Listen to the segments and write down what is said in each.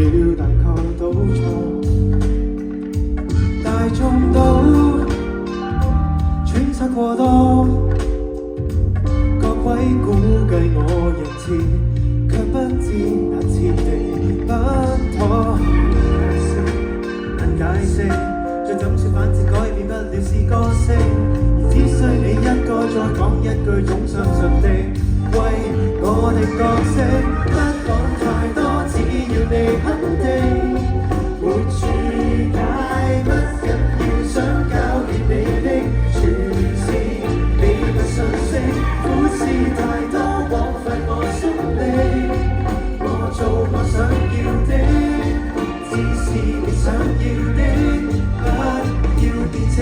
了大概都錯，大眾都揣測過多，各位估計我人設，卻不知那設定不妥。難解釋，再怎說反正改變不了是個性，而只需你一個再講一句總相信的，為我的角色不講太多，只要你肯定，沒處解不緊要，想交給你的全是你的信息，苦事太多枉費我心力，我做我想要的，只是你想要的，不要變清。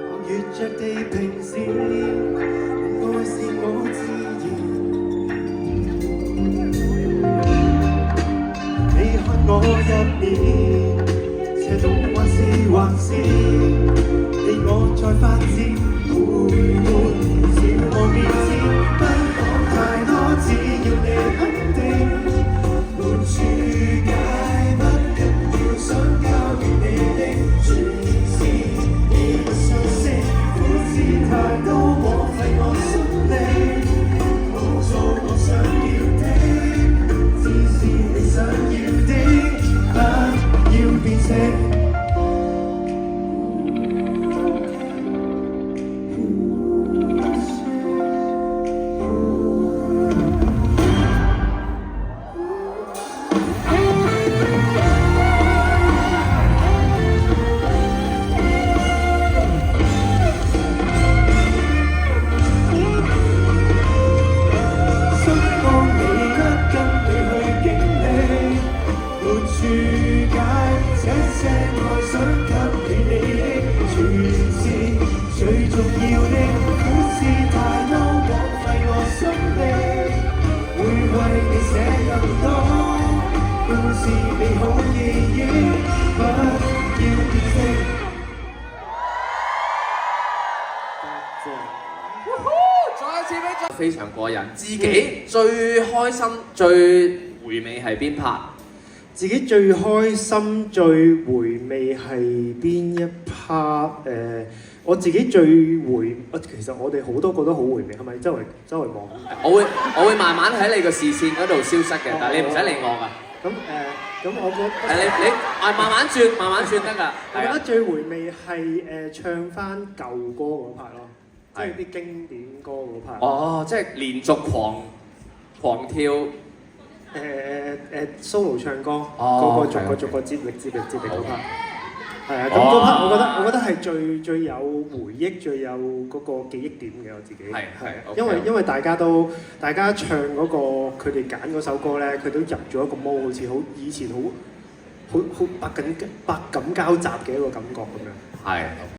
我越着地平線，愛是我自然。你看我入面，邪動還是你我在發展，會少我面子，不講太多，只要你肯定，沒處解不緊要，想交給你的全是你的信息，苦事太多枉費我心力，我做我想要的，只是你想要的，不要變成。非常過癮，自己最開心、最回味係邊 part？自己最開心、最回味係邊一 part？我自己最其實我哋好多個都好回味，係咪周圍望？我會慢慢喺你個視線嗰度消失嘅，但係你唔使理我㗎。咁我覺得你慢慢轉得㗎。我覺得最回味係唱翻舊歌嗰 part 咯。即係啲經典歌嗰 part。哦，即係連續狂跳。solo 唱歌，個逐個接力嗰 part。係啊，咁嗰 part 我覺得係最有回憶、最有嗰個記憶點嘅我自己。係，因為大家唱嗰個佢哋揀嗰首歌咧，佢都入咗一個 mode，好似好以前好百感交集嘅一個感覺咁樣。係。